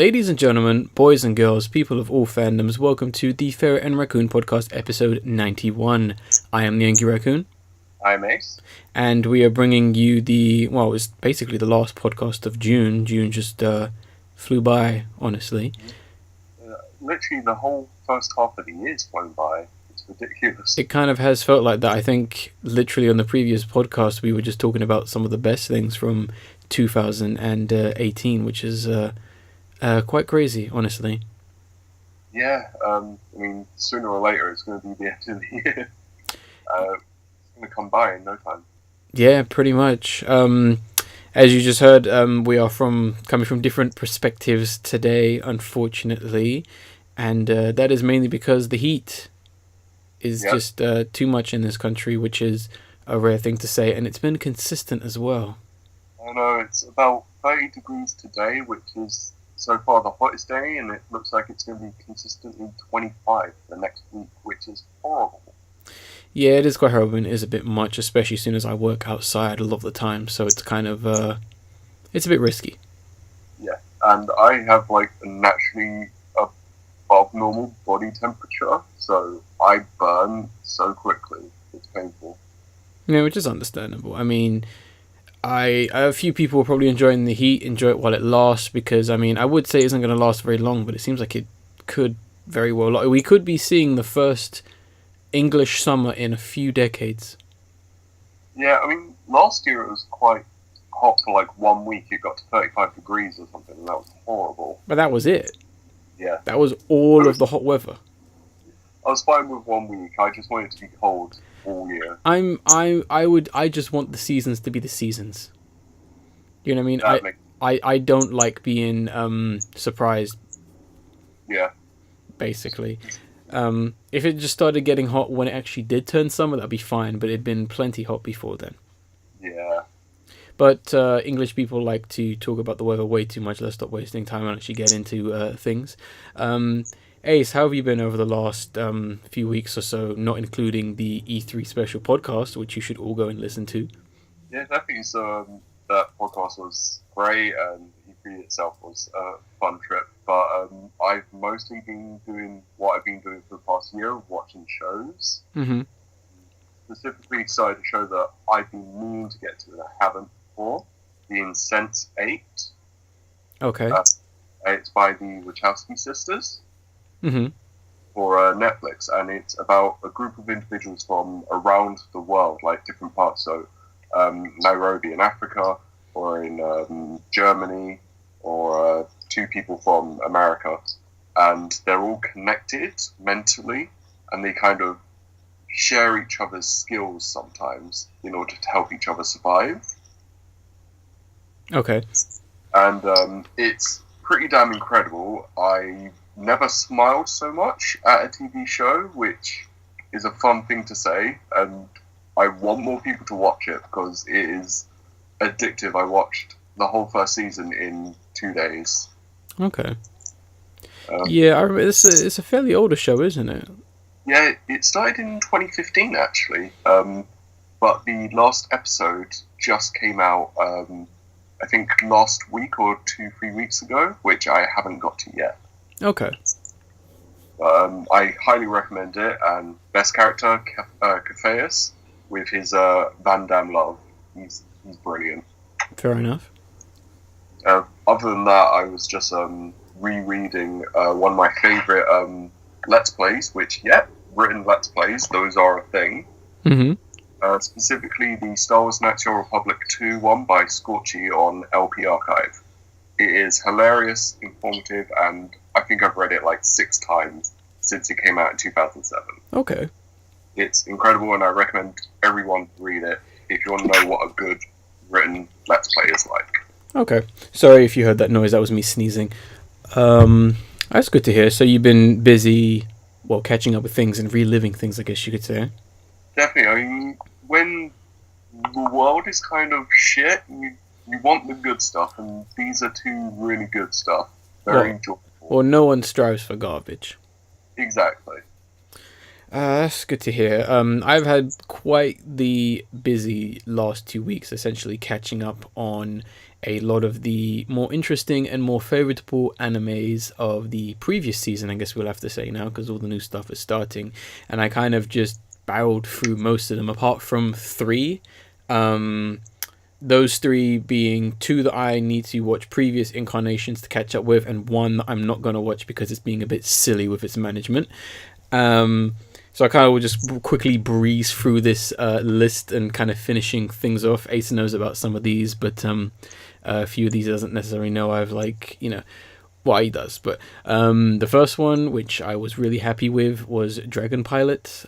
Ladies and gentlemen, boys and girls, people of all fandoms, welcome to the Ferret and Raccoon podcast, episode 91. I am the Edgar Raccoon. I'm Ace. And we are bringing you it's basically the last podcast of June. June just flew by, honestly. Literally the whole first half of the year's flown by. It's ridiculous. It kind of has felt like that. I think literally on the previous podcast, we were just talking about some of the best things from 2018, which is quite crazy, honestly. Yeah, sooner or later it's going to be the end of the year. It's going to come by in no time. Yeah, pretty much. As you just heard, we are coming from different perspectives today, unfortunately, and that is mainly because the heat is just too much in this country, which is a rare thing to say, and it's been consistent as well. I know, it's about 30 degrees today, which is so far the hottest day, and it looks like it's going to be consistently 25 the next week, which is horrible. Yeah, it is quite horrible, and it is a bit much, especially as soon as I work outside a lot of the time, so it's kind of, it's a bit risky. Yeah, and I have, a naturally above normal body temperature, so I burn so quickly. It's painful. Yeah, which is understandable. I mean, a few people are probably enjoying the heat, enjoy it while it lasts, because, I would say it isn't going to last very long, but it seems like it could very well. We could be seeing the first English summer in a few decades. Yeah, last year it was quite hot for 1 week. It got to 35 degrees or something, and that was horrible. But that was it. Yeah. That was all of the hot weather. I was fine with 1 week. I just wanted it to be cold all year. I just want the seasons to be the seasons. You know what I mean? I don't like being surprised. Yeah. Basically. If it just started getting hot when it actually did turn summer, that'd be fine, but it'd been plenty hot before then. Yeah. But English people like to talk about the weather way too much. Let's stop wasting time and actually get into things. Ace, how have you been over the last few weeks or so, not including the E3 special podcast, which you should all go and listen to? Yeah, definitely. So that podcast was great, and E3 itself was a fun trip. But I've mostly been doing what I've been doing for the past year, watching shows. Mm-hmm. Specifically, started a show that I've been meaning to get to and I haven't before, being Sense8. Okay. It's by the Wachowski sisters. Mm-hmm. For Netflix, and it's about a group of individuals from around the world, different parts. So Nairobi in Africa, or in Germany, or two people from America, and they're all connected mentally, and they kind of share each other's skills sometimes in order to help each other survive. Okay. And it's pretty damn incredible. I never smiled so much at a TV show, which is a fun thing to say, and I want more people to watch it because it is addictive. I watched the whole first season in 2 days. Okay. Yeah, I remember. It's a fairly older show, isn't it? Yeah, it started in 2015 actually, but the last episode just came out I think last week or 2-3 weeks ago, which I haven't got to yet. Okay. I highly recommend it, and best character, Cafeus, with his Van Damme love. He's brilliant. Fair enough. Other than that, I was just rereading one of my favourite Let's Plays, which, written Let's Plays, those are a thing. Mm-hmm. Specifically the Star Wars Knights of the Republic 2 one by Scorchy on LP Archive. It is hilarious, informative, and I think I've read it 6 times since it came out in 2007. Okay. It's incredible, and I recommend everyone read it if you want to know what a good written Let's Play is like. Okay. Sorry if you heard that noise. That was me sneezing. That's good to hear. So you've been busy, catching up with things and reliving things, I guess you could say. Definitely. When the world is kind of shit, you want the good stuff, and these are 2 really good stuff. Very enjoyable. Well, no one strives for garbage. Exactly. That's good to hear. I've had quite the busy last 2 weeks, essentially catching up on a lot of the more interesting and more favorable animes of the previous season, I guess we'll have to say now, because all the new stuff is starting. And I kind of just barreled through most of them, apart from 3. Those 3 being 2 that I need to watch previous incarnations to catch up with, and 1 that I'm not going to watch because it's being a bit silly with its management. So I kind of will just quickly breeze through this list and kind of finishing things off. Ace knows about some of these, but a few of these he doesn't necessarily know. I've well, he does. But the first one, which I was really happy with, was Dragon Pilot,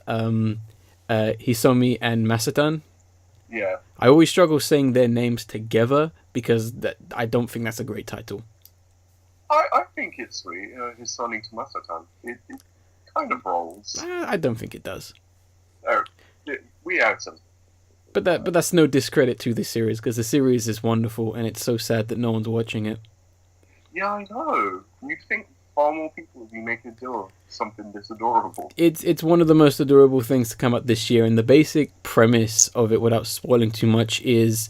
Hisomi and Masatan. Yeah. I always struggle saying their names together because I don't think that's a great title. I think it's sweet. Hisomi to Masatan. It kind of rolls. I don't think it does. We have some. But that's no discredit to this series, because the series is wonderful, and it's so sad that no one's watching it. Yeah, I know. You'd think far more people would be making a deal of something this adorable. It's one of the most adorable things to come up this year, and the basic premise of it, without spoiling too much, is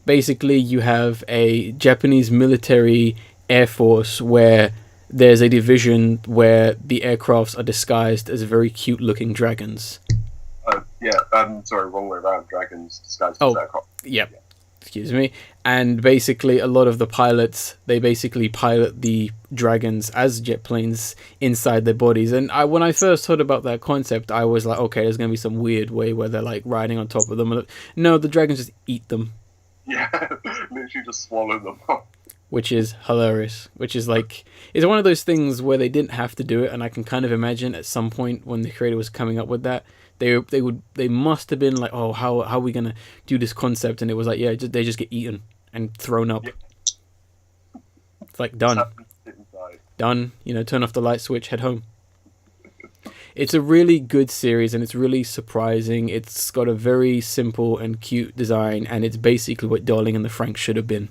basically you have a Japanese military air force where there's a division where the aircrafts are disguised as very cute-looking dragons. Sorry, wrong way around. Dragons disguised as aircraft. Yep. Yeah. Excuse me. And basically, a lot of the pilots, they basically pilot the dragons as jet planes inside their bodies. And when I first heard about that concept, I was like, okay, there's going to be some weird way where they're like riding on top of them. No, the dragons just eat them. Yeah, literally just swallow them up. Which is hilarious. Which is like, it's one of those things where they didn't have to do it, and I can kind of imagine at some point when the creator was coming up with that, they must have been like, oh, how are we gonna do this concept? And it was like, yeah, they just get eaten and thrown up. Yep. It's like done. Turn off the light switch, head home. It's a really good series, and it's really surprising. It's got a very simple and cute design, and it's basically what Darling and the Franxx should have been.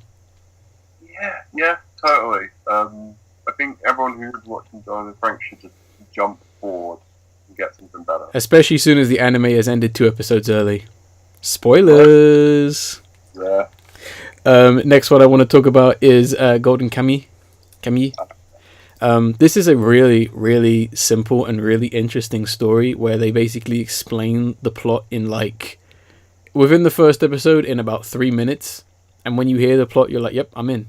Yeah, totally. I think everyone who's watching Darling and the Franxx should just jump forward and get something better. Especially as soon as the anime has ended 2 episodes early. Spoilers! Yeah. Next one I want to talk about is Golden Kamuy. This is a really, really simple and really interesting story where they basically explain the plot in within the first episode in about 3 minutes. And when you hear the plot, you're like, yep, I'm in.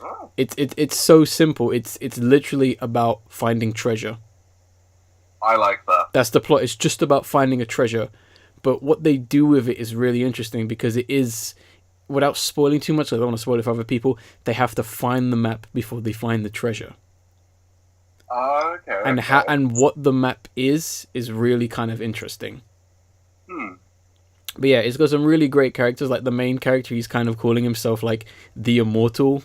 Oh. It's so simple. It's literally about finding treasure. I like that. That's the plot. It's just about finding a treasure. But what they do with it is really interesting because it is, without spoiling too much, I don't want to spoil it for other people, they have to find the map before they find the treasure. Okay. And what the map is really kind of interesting. But yeah, it's got some really great characters. Like the main character, he's kind of calling himself like the Immortal.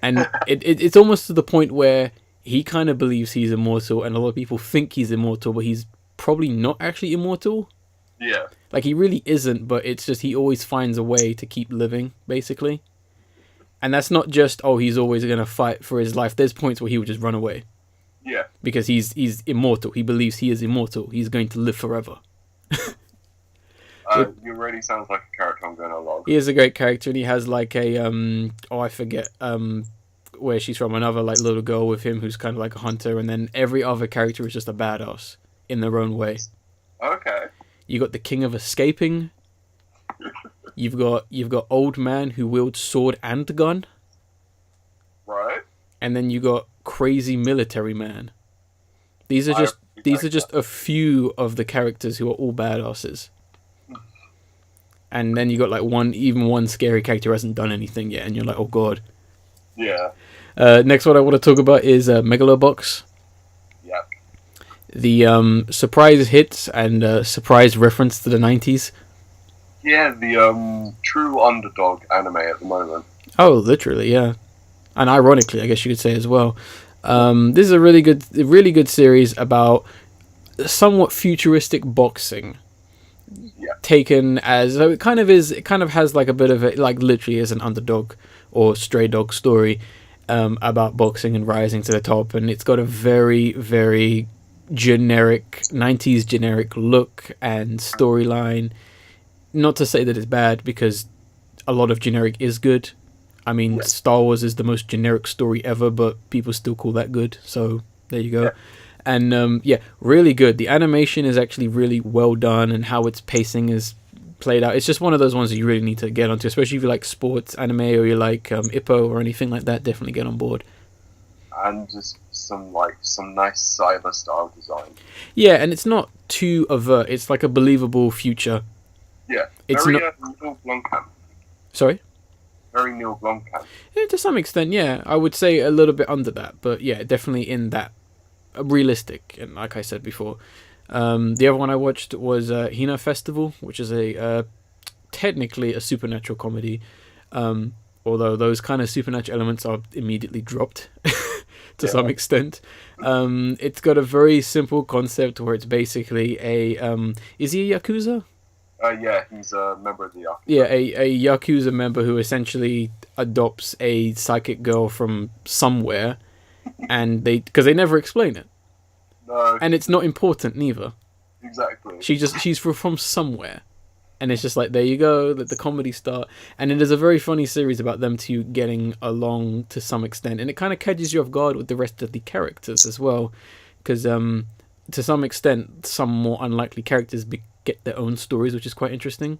And it's almost to the point where he kind of believes he's immortal, and a lot of people think he's immortal, but he's probably not actually immortal. Yeah. Like, he really isn't, but it's just he always finds a way to keep living, basically. And that's not just, he's always going to fight for his life. There's points where he would just run away. Yeah. Because he's immortal. He believes he is immortal. He's going to live forever. You already sounds like a character I'm going to log. He is a great character, and he has like a, I forget where she's from, another like little girl with him who's kind of like a hunter, and then every other character is just a badass in their own way. Okay. You got the King of Escaping. You've got Old Man who wields sword and gun. Right. And then you got Crazy Military Man. These are just a few of the characters who are all badasses. And then you got like one scary character who hasn't done anything yet, and you're like, oh god. Yeah. Next one I want to talk about is Megalobox. Yeah. The surprise hit and surprise reference to the 90s. Yeah, the true underdog anime at the moment. Oh, literally, yeah. And ironically, I guess you could say as well. This is a really good series about somewhat futuristic boxing. Yeah. Taken as, so it kind of has like a bit of it, like literally as an underdog or stray dog story about boxing and rising to the top, and it's got a very, very generic 90s generic look and storyline. Not to say that it's bad, because a lot of generic is good, I mean, Yeah. Star Wars is the most generic story ever, but people still call that good. So there you go. Yeah. And yeah, really good. The animation is actually really well done, and how its pacing is played out. It's just one of those ones that you really need to get onto, especially if you like sports anime or you like Ippo or anything like that. Definitely get on board. And just some nice cyber style design. Yeah, and it's not too overt. It's like a believable future. Yeah, It's very not. Neil Blomkamp. Sorry. Very Neil Blomkamp. Yeah, to some extent, yeah. I would say a little bit under that, but yeah, definitely in that realistic. And like I said before, the other one I watched was Hina Festival, which is a technically a supernatural comedy, although those kind of supernatural elements are immediately dropped to some extent. It's got a very simple concept where it's basically a is he a Yakuza? Yeah, he's a member of the Yakuza. Yeah, a Yakuza member who essentially adopts a psychic girl from somewhere, and because they never explain it, No, and it's not important neither. exactly. She's from somewhere, and it's just like, there you go, let the comedy start. And it is a very funny series about them two getting along to some extent, and it kind of catches you off guard with the rest of the characters as well, because to some extent some more unlikely characters get their own stories, which is quite interesting.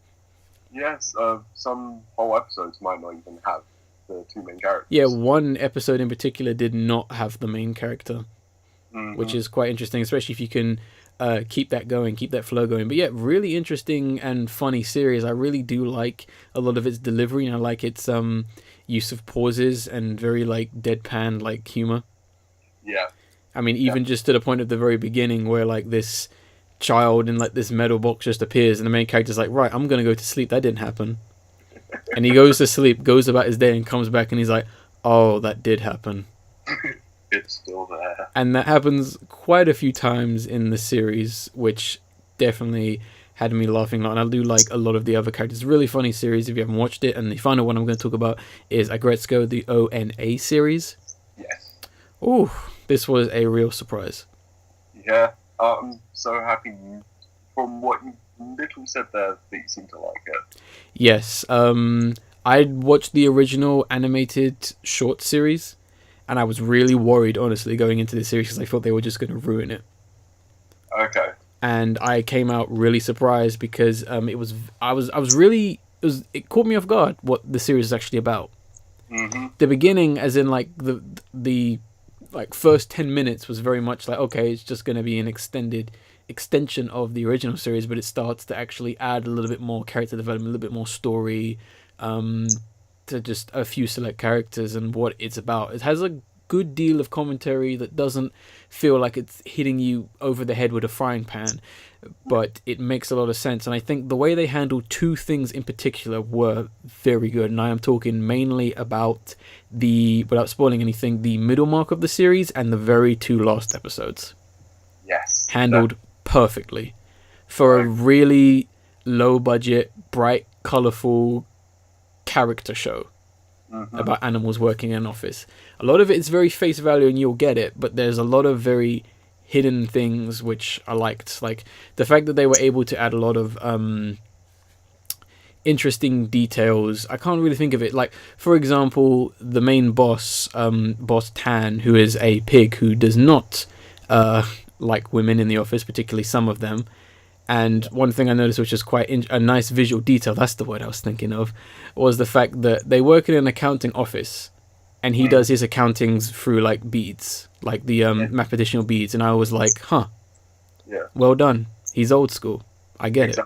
Yes, some whole episodes might not even have the two main characters. Yeah, one episode in particular did not have the main character, which is quite interesting, especially if you can keep that going, keep that flow going. But yeah, really interesting and funny series. I really do like a lot of its delivery, and I like its use of pauses and very like deadpan like humor. Yeah. I mean, even just to the point of the very beginning where like this child in like this metal box just appears, and the main character's like, right, I'm gonna go to sleep. That didn't happen. And he goes to sleep, goes about his day, and comes back, and he's like, oh, that did happen. It's still there. And that happens quite a few times in the series, which definitely had me laughing a lot. And I do like a lot of the other characters. Really funny series if you haven't watched it. And the final one I'm going to talk about is Agretzko, the ONA series. Yes. Ooh, this was a real surprise. Yeah, I'm so happy from what you literally said there that you seem to like it. Yes, I watched the original animated short series, and I was really worried, honestly, going into the series, because I thought they were just going to ruin it. Okay. And I came out really surprised because it caught me off guard what the series is actually about. The beginning, as in like the like first 10 minutes, was very much like, okay, it's just going to be an extension of the original series, but it starts to actually add a little bit more character development, a little bit more story, to just a few select characters and what it's about. It has a good deal of commentary that doesn't feel like it's hitting you over the head with a frying pan, but it makes a lot of sense. And I think the way they handled two things in particular were very good, and I am talking mainly about without spoiling anything, the middle mark of the series and the very two last episodes. Yes. Handled perfectly for a really low budget, bright, colourful character show about animals working in an office. A lot of it is very face value and you'll get it, but there's a lot of very hidden things which I liked, like the fact that they were able to add a lot of interesting details. I can't really think of it, like for example, the main boss, Boss Tan, who is a pig who does not like women in the office, particularly some of them. And one thing I noticed, which is quite a nice visual detail, that's the word I was thinking of, was the fact that they work in an accounting office, and he does his accountings through like beads, like the mathematician beads. And I was like, well done. He's old school. I get it.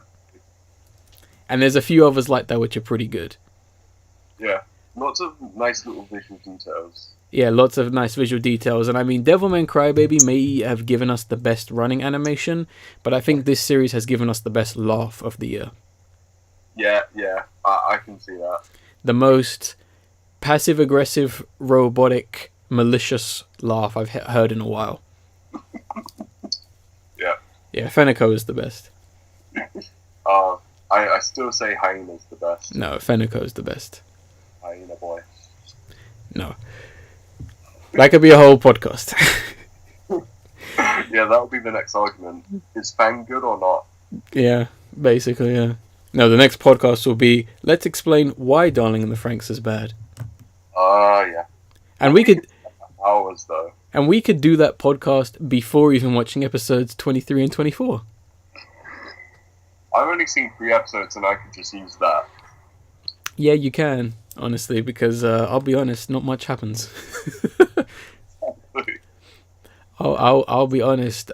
And there's a few others like that which are pretty good. Yeah, lots of nice little visual details. Yeah, lots of nice visual details. And I mean, Devilman Crybaby may have given us the best running animation, but I think this series has given us the best laugh of the year. Yeah, I can see that. The most passive-aggressive, robotic, malicious laugh I've heard in a while. Yeah, Fenico is the best. I still say Hyena's the best. No, Fenico is the best. Hyena boy. No. That could be a whole podcast. Yeah, that would be the next argument. Is Fang good or not? Yeah, basically, yeah. No, the next podcast will be, let's explain why Darling in the Franxx is bad. Yeah. And we could Hours though. and we could do that podcast before even watching episodes 23 and 24. I've only seen 3 episodes, and I could just use that. Yeah, you can, honestly, because I'll be honest, not much happens. I'll be honest.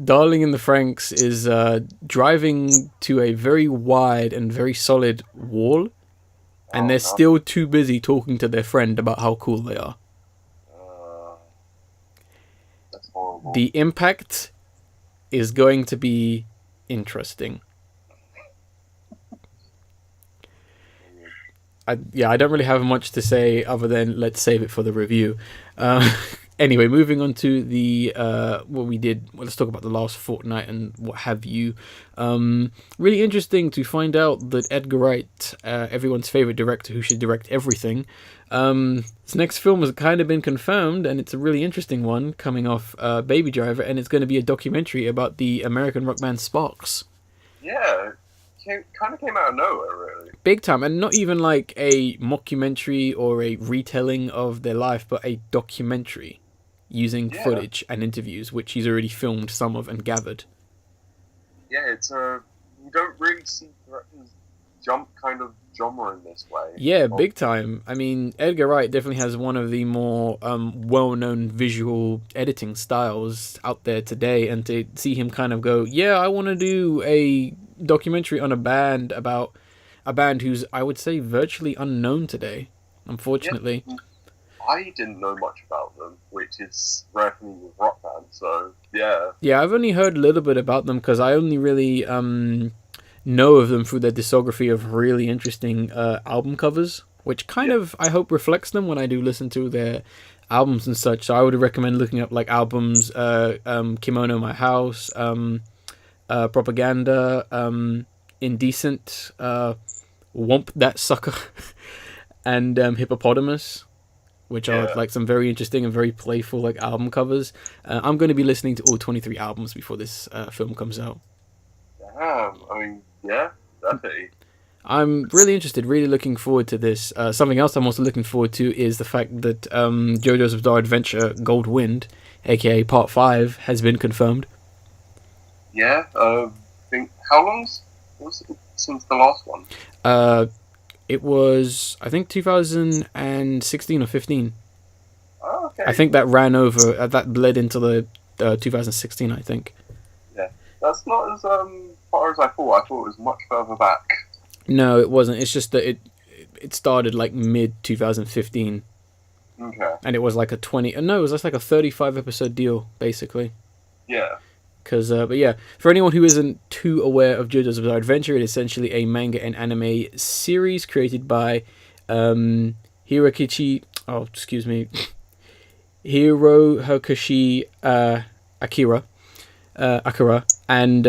Darling in the Franxx is driving to a very wide and very solid wall, and they're still too busy talking to their friend about how cool they are. That's horrible. The impact is going to be interesting. I don't really have much to say other than let's save it for the review. Anyway, moving on to the what we did. Well, let's talk about the last fortnight and what have you. Really interesting to find out that Edgar Wright, everyone's favorite director who should direct everything, his next film has kind of been confirmed, and it's a really interesting one coming off Baby Driver, and it's going to be a documentary about the American rock band Sparks. Yeah, it kind of came out of nowhere, really. Big time, and not even like a mockumentary or a retelling of their life, but a documentary using footage and interviews, which he's already filmed some of and gathered. Yeah, it's you don't really see directors jump kind of genre in this way. Yeah, big time. I mean, Edgar Wright definitely has one of the more well-known visual editing styles out there today, and to see him kind of go, yeah, I want to do a documentary on a band about a band who's, I would say, virtually unknown today, unfortunately. Yeah. I didn't know much about them, which is rare for me with rock bands, so yeah. Yeah, I've only heard a little bit about them because I only really know of them through their discography of really interesting album covers, which kind of, I hope, reflects them when I do listen to their albums and such. So I would recommend looking up like albums, Kimono My House, Propaganda, Indecent, Womp That Sucker, and Hippopotamus, which are like some very interesting and very playful like album covers. I'm going to be listening to all 23 albums before this film comes out. Damn, I mean, yeah, definitely. I'm really interested, really looking forward to this. Something else I'm also looking forward to is the fact that JoJo's Bizarre Adventure Gold Wind, aka Part 5, has been confirmed. Yeah, how long was it since the last one? It was, I think, 2016 or 15. Oh, okay. I think that ran over, that bled into the 2016, I think. Yeah, that's not as far as I thought. I thought it was much further back. No, it wasn't. It's just that it started like mid 2015. Okay. And it was like a 20. No, it was just like a 35 episode deal, basically. Yeah. But yeah, for anyone who isn't too aware of JoJo's Bizarre Adventure, it is essentially a manga and anime series created by Hirokichi. Oh, excuse me, Hirohokushi Akira, and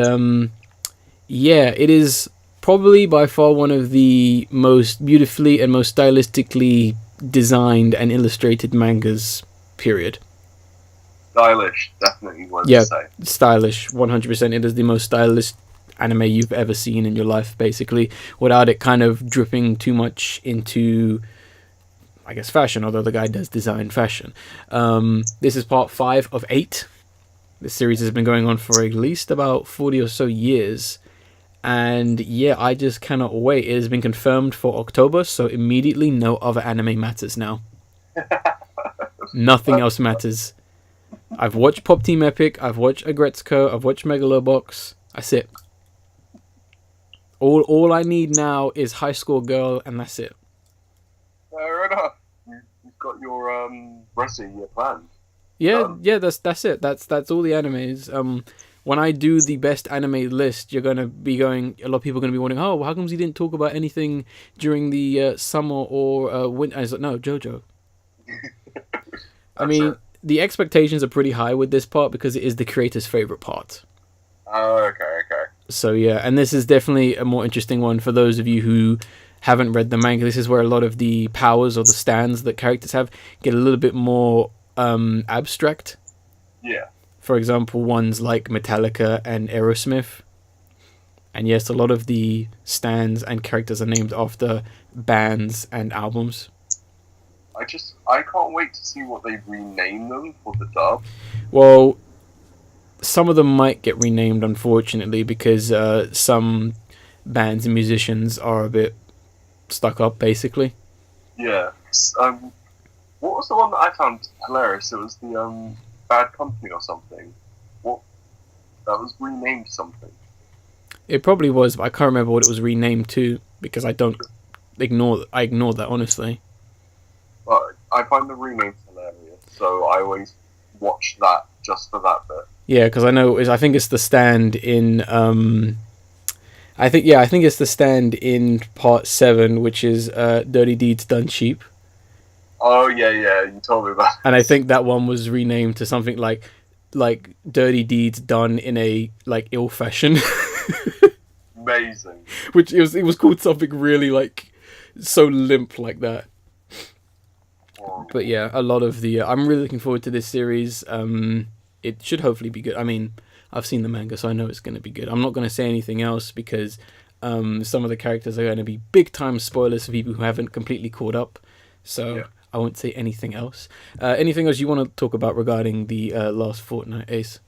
yeah, it is probably by far one of the most beautifully and most stylistically designed and illustrated mangas. Period. Stylish, definitely worth to say. Stylish, 100%. It is the most stylish anime you've ever seen in your life, basically, without it kind of dripping too much into, I guess, fashion, although the guy does design fashion. This is part 5 of 8. This series has been going on for at least about 40 or so years. And yeah, I just cannot wait. It has been confirmed for October, so immediately no other anime matters now. Nothing else matters. I've watched Pop Team Epic, I've watched Agretsuko, I've watched Megalobox. That's it. All I need now is High School Girl, and that's it. Fair enough. You've got your rest of your planned. Yeah, that's it. That's all the animes. When I do the best anime list, you're gonna be going. A lot of people are gonna be wondering, oh, how come he didn't talk about anything during the summer or winter? I was like, no, JoJo. I mean, the expectations are pretty high with this part because it is the creator's favorite part. Oh, okay. So yeah, and this is definitely a more interesting one for those of you who haven't read the manga. This is where a lot of the powers or the stands that characters have get a little bit more abstract. Yeah. For example, ones like Metallica and Aerosmith. And yes, a lot of the stands and characters are named after bands and albums. I can't wait to see what they rename them for the dub. Well, some of them might get renamed, unfortunately, because some bands and musicians are a bit stuck up, basically. Yeah. What was the one that I found hilarious? It was the Bad Company or something. What that was renamed something. It probably was, but I can't remember what it was renamed to because I ignored that, honestly. But I find the renames hilarious, so I always watch that just for that bit. Yeah, because I think it's the stand in I think it's the stand in part 7, which is Dirty Deeds Done Cheap. Oh yeah, you told me about. And I think that one was renamed to something like Dirty Deeds Done in a like ill fashion. Amazing. Which it was called something really like so limp like that. But yeah, a lot of the I'm really looking forward to this series. It should hopefully be good. I mean, I've seen the manga, so I know it's going to be good. I'm not going to say anything else because some of the characters are going to be big time spoilers for people who haven't completely caught up. So yeah. I won't say anything else. Anything else you want to talk about regarding the last fortnight, Ace?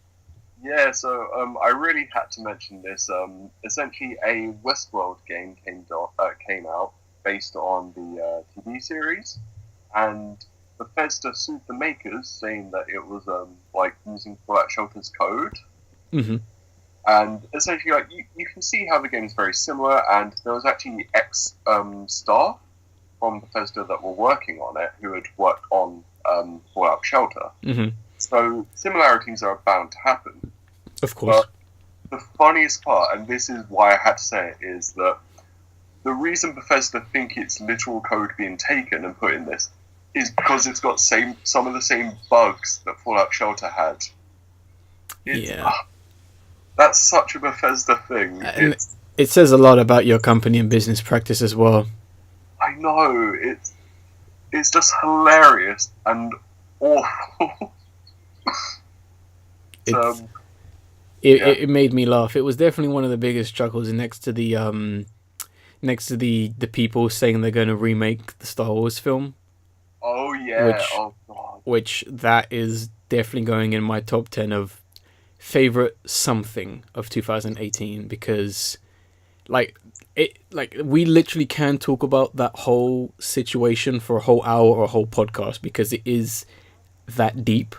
Yeah, so I really had to mention this. Essentially, a Westworld game came out based on the TV series, and Bethesda sued the makers, saying that it was like using Fallout Shelter's code. Mm-hmm. And essentially, like you can see how the game is very similar, and there was actually staff from Bethesda that were working on it who had worked on Fallout Shelter. Mm-hmm. So similarities are bound to happen. Of course. But the funniest part, and this is why I had to say it, is that the reason Bethesda think it's literal code being taken and put in this is because it's got some of the same bugs that Fallout Shelter had. That's such a Bethesda thing. And it says a lot about your company and business practice as well. I know. It's just hilarious and awful. It made me laugh. It was definitely one of the biggest chuckles next to the people saying they're going to remake the Star Wars film. Oh yeah. Oh god. Which that is definitely going in my top 10 of favorite something of 2018 because we literally can talk about that whole situation for a whole hour or a whole podcast because it is that deep.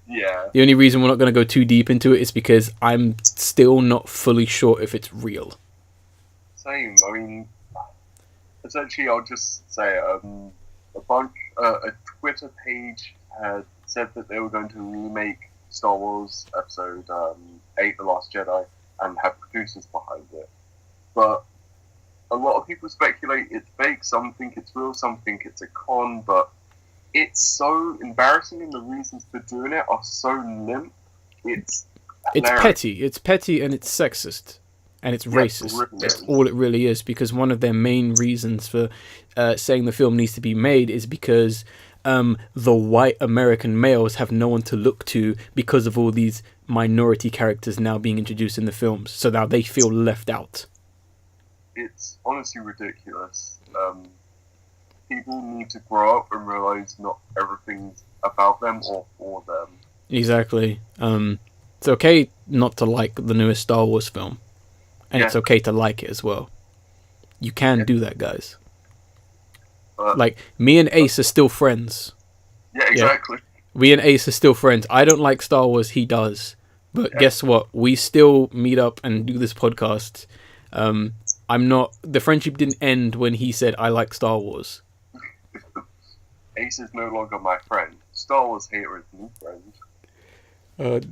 Yeah. The only reason we're not going to go too deep into it is because I'm still not fully sure if it's real. Same. I mean, essentially, I'll just say a Twitter page had said that they were going to remake Star Wars Episode 8, The Last Jedi, and have producers behind it. But a lot of people speculate it's fake, some think it's real, some think it's a con, but it's so embarrassing and the reasons for doing it are so limp. It's petty and it's sexist and it's racist. Really That's all it really is, because one of their main reasons for saying the film needs to be made is because the white American males have no one to look to because of all these minority characters now being introduced in the films, so now they feel left out. It's honestly ridiculous. People need to grow up and realize not everything's about them or for them. Exactly. It's okay not to like the newest Star Wars film, and it's okay to like it as well. You can do that, guys. Like, me and Ace are still friends. Yeah, exactly. We and Ace are still friends. I don't like Star Wars, he does. But guess what? We still meet up and do this podcast. The friendship didn't end when he said, I like Star Wars. Ace is no longer my friend. Star Wars hater is new friend.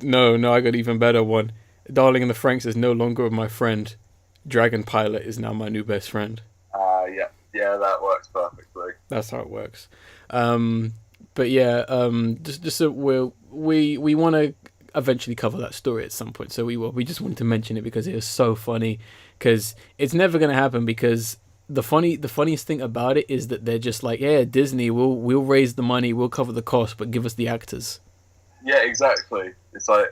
No, I got an even better one. Darling in the Franxx is no longer my friend. Dragon Pilot is now my new best friend. Yeah, that works perfectly. That's how it works. But yeah, just so we want to eventually cover that story at some point. So we will. We just wanted to mention it because it is so funny. Because it's never gonna happen. Because the funniest thing about it is that they're just like, yeah, Disney, we'll raise the money, we'll cover the cost, but give us the actors. Yeah, exactly. It's like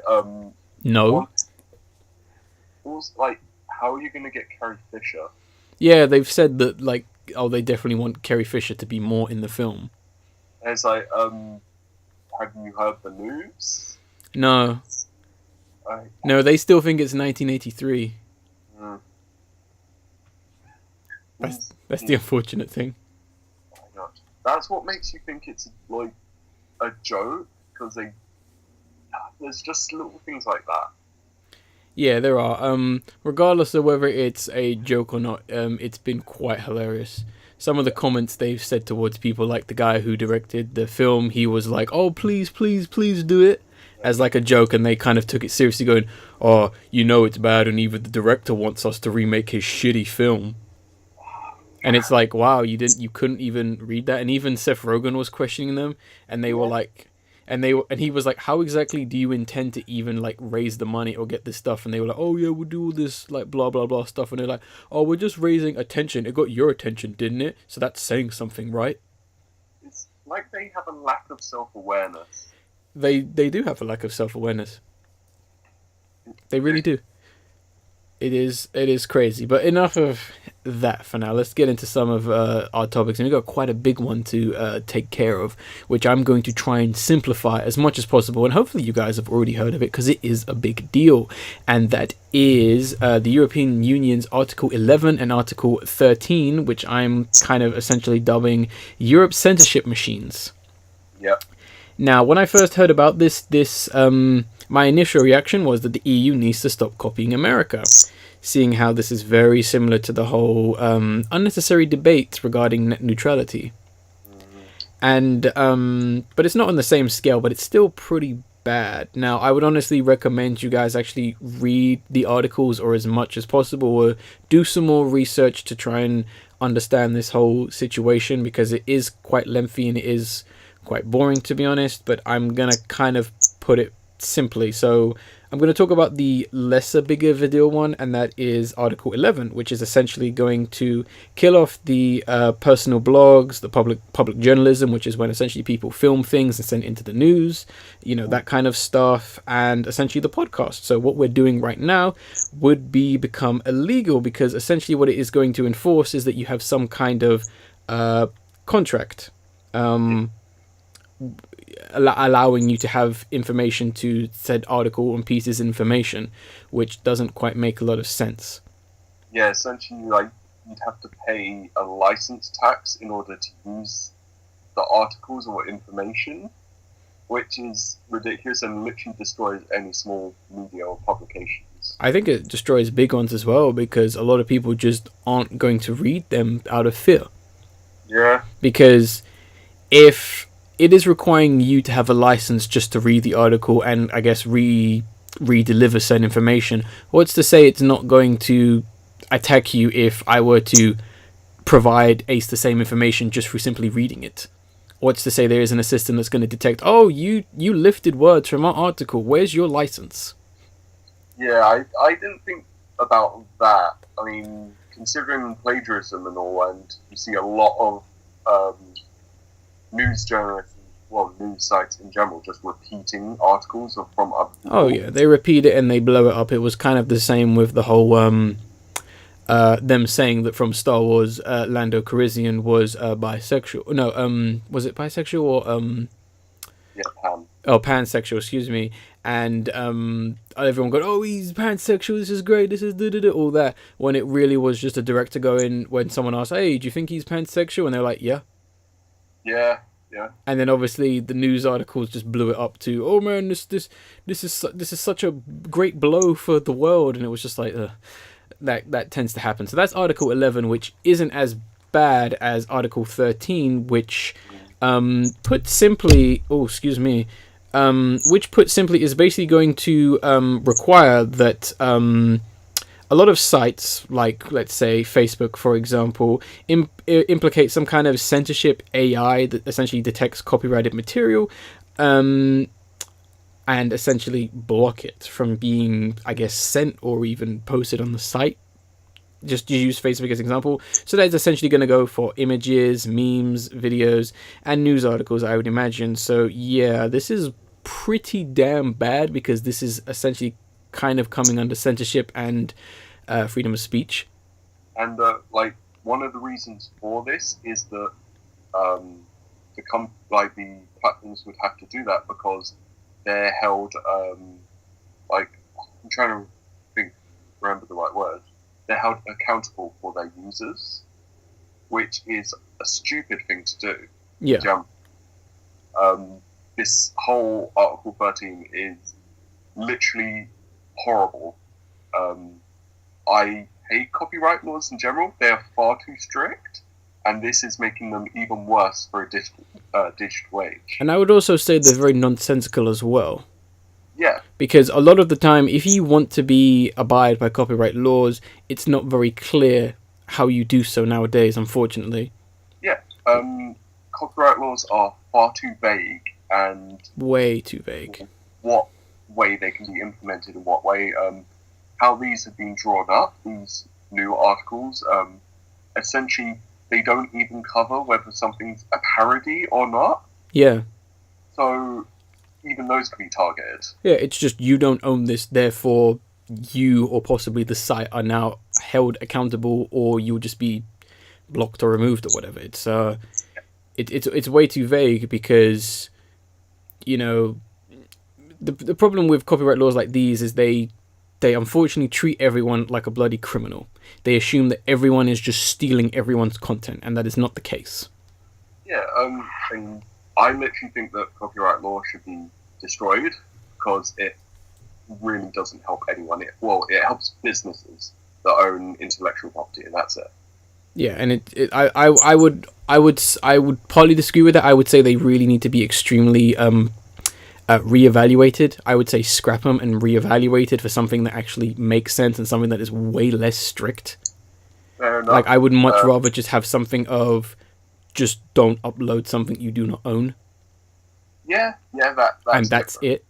no. Like, how are you gonna get Carrie Fisher? Yeah, they've said that, like, they definitely want Carrie Fisher to be more in the film. And it's like, have you heard the news? No. I, No, they still think it's 1983. mm, That's the unfortunate thing. oh my God. That's what makes you think it's like a joke, because there's just little things like that. Yeah, there are. Regardless of whether it's a joke or not, it's been quite hilarious. Some of the comments they've said towards people, like the guy who directed the film, he was like, "Oh, please, please, please do it," as like a joke, and they kind of took it seriously, going, "Oh, you know it's bad, and even the director wants us to remake his shitty film." And it's like, wow, you couldn't even read that, and even Seth Rogen was questioning them, and they were like, and he was like, how exactly do you intend to even like raise the money or get this stuff? And they were like, oh yeah, we'll do all this like blah blah blah stuff, and they're like, oh, we're just raising attention. It got your attention, didn't it? So that's saying something, right? It's like they have a lack of self-awareness. They do have a lack of self awareness. They really do. It is crazy, but enough of that for now. Let's get into some of our topics, and we've got quite a big one to take care of, which I'm going to try and simplify as much as possible, and hopefully you guys have already heard of it, because it is a big deal, and that is the European Union's Article 11 and Article 13, which I'm kind of essentially dubbing Europe's censorship machines. Yeah. Now, when I first heard about this, my initial reaction was that the EU needs to stop copying America, seeing how this is very similar to the whole unnecessary debate regarding net neutrality. And but it's not on the same scale, but it's still pretty bad. Now, I would honestly recommend you guys actually read the articles, or as much as possible, or do some more research to try and understand this whole situation, because it is quite lengthy and it is quite boring, to be honest. But I'm gonna kind of put it simply. So I'm going to talk about the bigger video one, and that is Article 11, which is essentially going to kill off the personal blogs, the public journalism, which is when essentially people film things and send it into the news, that kind of stuff, and essentially the podcast. So what we're doing right now would become illegal, because essentially what it is going to enforce is that you have some kind of contract allowing you to have information to said article and pieces of information, which doesn't quite make a lot of sense. Yeah, essentially, like, you'd have to pay a license tax in order to use the articles or information, which is ridiculous and literally destroys any small media or publications. I think it destroys big ones as well, because a lot of people just aren't going to read them out of fear. Yeah. Because if it is requiring you to have a license just to read the article and, I guess, re-deliver certain information, what's to say it's not going to attack you if I were to provide Ace the same information just through simply reading it? What's to say there isn't a system that's going to detect, oh, you lifted words from our article, where's your license? Yeah, I didn't think about that. I mean, considering plagiarism and all, and you see a lot of news journalists, news sites in general, just repeating articles from other people. Oh yeah, they repeat it and they blow it up. It was kind of the same with the whole them saying that from Star Wars, Lando Calrissian was bisexual. No, was it bisexual or Yeah, pan. Oh, pansexual. Excuse me. And everyone going, "Oh, he's pansexual. This is great. This is all that." When it really was just a director going, when someone asked, "Hey, do you think he's pansexual?" and they're like, "Yeah." Yeah. And then obviously the news articles just blew it up to, "Oh man, this is such a great blow for the world," and it was just like that tends to happen. So that's Article 11, which isn't as bad as Article 13, which put simply, is basically going to require that a lot of sites, like, let's say, Facebook, for example, implicate some kind of censorship AI that essentially detects copyrighted material and essentially block it from being, I guess, sent or even posted on the site. Just use Facebook as an example. So that's essentially going to go for images, memes, videos, and news articles, I would imagine. So, yeah, this is pretty damn bad, because this is essentially kind of coming under censorship and freedom of speech. And one of the reasons for this is that the platforms would have to do that because they're held like I'm trying to remember the right word. They're held accountable for their users, which is a stupid thing to do. Yeah. This whole Article 13 is literally horrible. I hate copyright laws in general. They are far too strict, and this is making them even worse for a digital age. And I would also say they're very nonsensical as well. Yeah. Because a lot of the time, if you want to abide by copyright laws, it's not very clear how you do so nowadays, unfortunately. Yeah. Copyright laws are far too vague and... Way too vague. What way they can be implemented and what way... how these have been drawn up, these new articles, essentially they don't even cover whether something's a parody or not. Yeah. So even those can be targeted. Yeah, it's just you don't own this, therefore you or possibly the site are now held accountable, or you'll just be blocked or removed or whatever. It's way too vague because, you know, the problem with copyright laws like these is they unfortunately treat everyone like a bloody criminal. They assume that everyone is just stealing everyone's content, and that is not the case. Yeah, and I literally think that copyright law should be destroyed because it really doesn't help anyone. It helps businesses that own intellectual property, and that's it. Yeah, and I would partly disagree with that. I would say they really need to be extremely reevaluated. I would say scrap them and reevaluated for something that actually makes sense and something that is way less strict. Fair enough. Like, I would much rather just have something of just don't upload something you do not own. Yeah, that's it.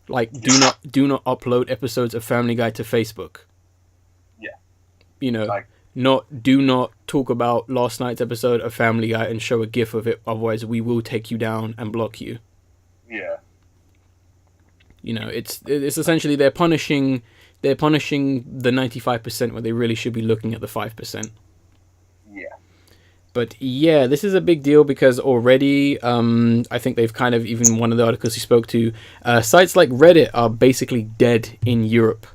Like, do not upload episodes of Family Guy to Facebook. Yeah. You know, do not talk about last night's episode of Family Guy and show a GIF of it, otherwise we will take you down and block you. Yeah. You know, it's essentially they're punishing the 95% where they really should be looking at the 5%. Yeah. But yeah, this is a big deal because already, I think they've kind of, even one of the articles he spoke to, sites like Reddit are basically dead in Europe.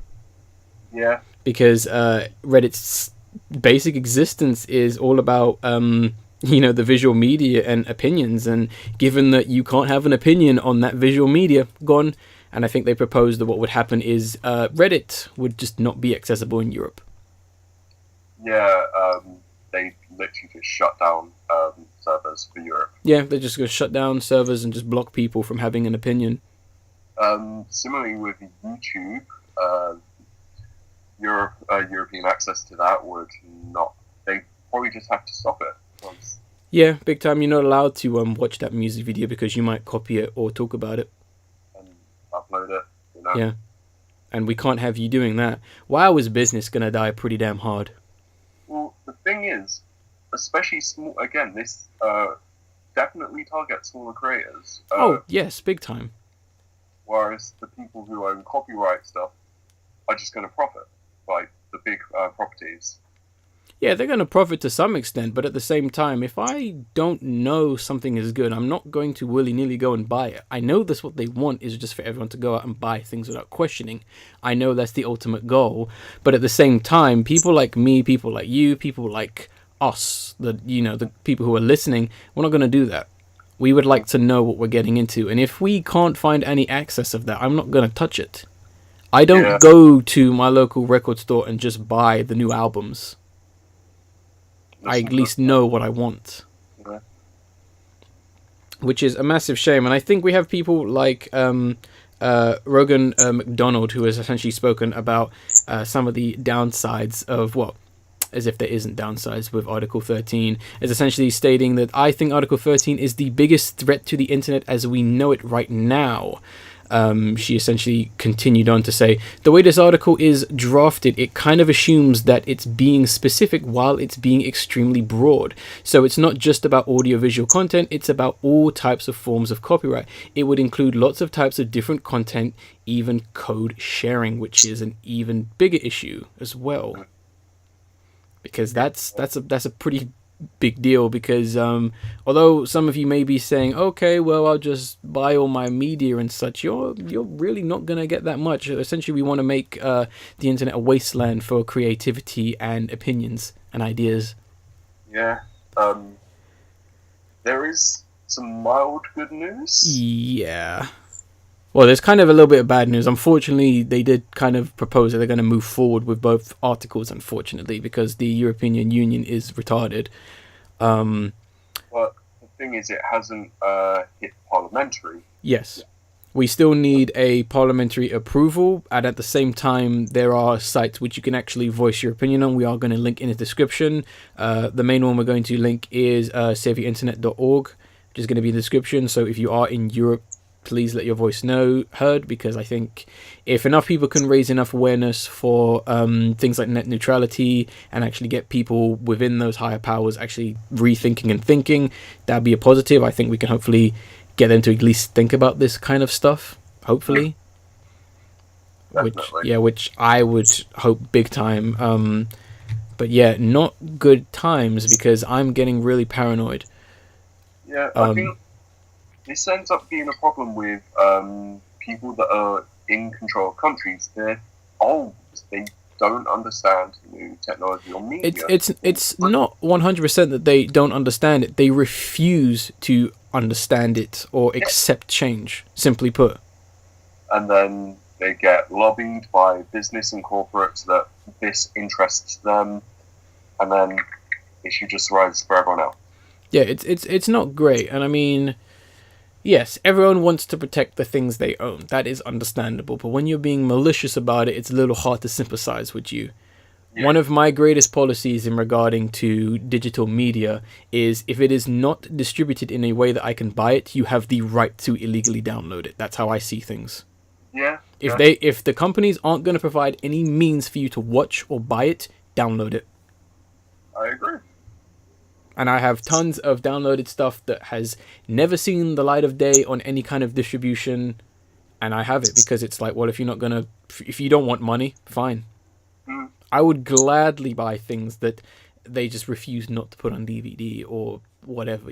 Yeah. Because Reddit's basic existence is all about, you know, the visual media and opinions. And given that you can't have an opinion on that visual media, gone. And I think they proposed that what would happen is Reddit would just not be accessible in Europe. Yeah, they literally just shut down servers for Europe. Yeah, they're just going to shut down servers and just block people from having an opinion. Similarly with YouTube, European access to that would not... They probably just have to stop it. Yeah, big time. You're not allowed to watch that music video because you might copy it or talk about it. Upload it, you know? Yeah, and we can't have you doing that. WoW is business gonna die pretty damn hard. Well, the thing is, especially small. Again, this definitely targets smaller creators. Oh yes, big time. Whereas the people who own copyright stuff are just going to profit, like the big properties. Yeah, they're going to profit to some extent, but at the same time, if I don't know something is good, I'm not going to willy-nilly go and buy it. I know that's what they want, is just for everyone to go out and buy things without questioning. I know that's the ultimate goal, but at the same time, people like me, people like you, people like us, the people who are listening, we're not going to do that. We would like to know what we're getting into, and if we can't find any access of that, I'm not going to touch it. I don't go to my local record store and just buy the new albums. I at least know what I want. Yeah. Which is a massive shame. And I think we have people like Rogan McDonald, who has essentially spoken about some of the downsides of, well, as if there isn't downsides with Article 13, is essentially stating that I think Article 13 is the biggest threat to the internet as we know it right now. She essentially continued on to say, the way this article is drafted, it kind of assumes that it's being specific while it's being extremely broad. So it's not just about audiovisual content, it's about all types of forms of copyright. It would include lots of types of different content, even code sharing, which is an even bigger issue as well. Because that's a pretty big deal because although some of you may be saying, okay, well, I'll just buy all my media and such, you're really not gonna get that much. Essentially, we want to make the internet a wasteland for creativity and opinions and ideas. Yeah. There is some mild good news. Yeah. Well, there's kind of a little bit of bad news. Unfortunately, they did kind of propose that they're going to move forward with both articles, unfortunately, because the European Union is retarded. But the thing is, it hasn't hit parliamentary. Yes. We still need a parliamentary approval, and at the same time, there are sites which you can actually voice your opinion on. We are going to link in the description. The main one we're going to link is saveyinternet.org, which is going to be in the description. So if you are in Europe, please let your voice heard, because I think if enough people can raise enough awareness for things like net neutrality and actually get people within those higher powers actually rethinking and thinking, that'd be a positive. I think we can hopefully get them to at least think about this kind of stuff, hopefully. Definitely. Which I would hope big time. But yeah, not good times, because I'm getting really paranoid. Yeah, I think this ends up being a problem with people that are in control of countries. They're old. They don't understand new technology or media. It's not 100% that they don't understand it. They refuse to understand it or accept change, simply put. And then they get lobbied by business and corporates that this interests them, and then issue just rises for everyone else. Yeah, it's not great. And I mean, yes, everyone wants to protect the things they own. That is understandable. But when you're being malicious about it, it's a little hard to sympathize with you. Yeah. One of my greatest policies in regarding to digital media is if it is not distributed in a way that I can buy it, you have the right to illegally download it. That's how I see things. Yeah. If the companies aren't going to provide any means for you to watch or buy it, download it. I agree. And I have tons of downloaded stuff that has never seen the light of day on any kind of distribution, and I have it because it's like, well, if you don't want money, fine. I would gladly buy things that they just refuse not to put on DVD or whatever.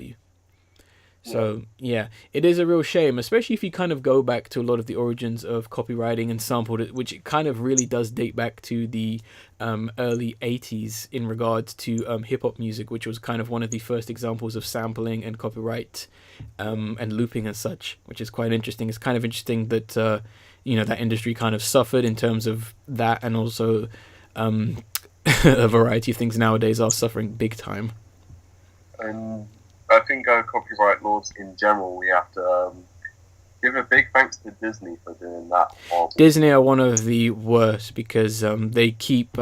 So, yeah, it is a real shame, especially if you kind of go back to a lot of the origins of copywriting and sampled, which it kind of really does date back to the early 80s in regards to hip-hop music, which was kind of one of the first examples of sampling and copyright and looping and such, which is quite interesting. It's kind of interesting that, that industry kind of suffered in terms of that, and also a variety of things nowadays are suffering big time. I think copyright laws in general, we have to give a big thanks to Disney for doing that. Disney are one of the worst because they keep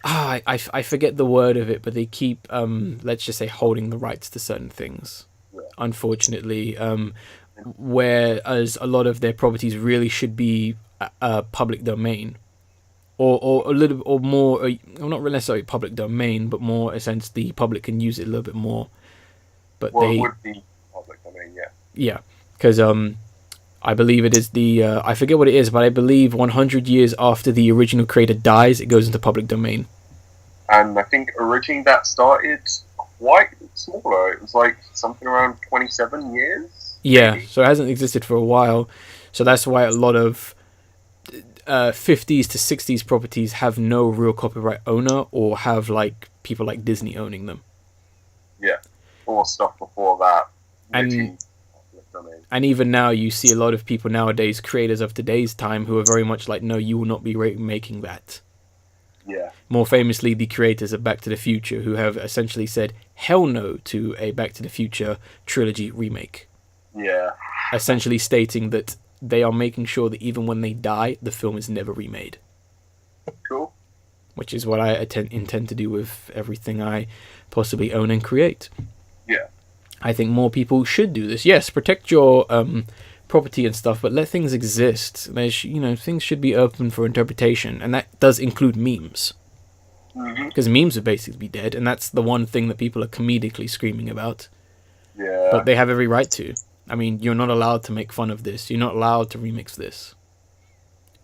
I forget the word of it, but they keep let's just say holding the rights to certain things. Yeah. Unfortunately, whereas a lot of their properties really should be public domain. Or a little, or more, not necessarily public domain, but more in a sense the public can use it a little bit more. But it would be public domain, yeah. Yeah, because I believe it is I forget what it is, but I believe 100 years after the original creator dies, it goes into public domain. And I think originally that started quite smaller. It was like something around 27 years. Yeah, maybe. So it hasn't existed for a while. So that's why a lot of 50s to 60s properties have no real copyright owner, or have like people like Disney owning them. Yeah, or stuff before that. And even now you see a lot of people nowadays, creators of today's time, who are very much like, no, you will not be making that. Yeah. More famously, the creators of Back to the Future, who have essentially said hell no to a Back to the Future trilogy remake. Yeah. Essentially stating that they are making sure that even when they die, the film is never remade. Cool. Which is what I intend to do with everything I possibly own and create. Yeah. I think more people should do this. Yes, protect your property and stuff, but let things exist. Things should be open for interpretation, and that does include memes. Because memes would basically be dead, and that's the one thing that people are comedically screaming about. Yeah. But they have every right to. I mean, you're not allowed to make fun of this. You're not allowed to remix this.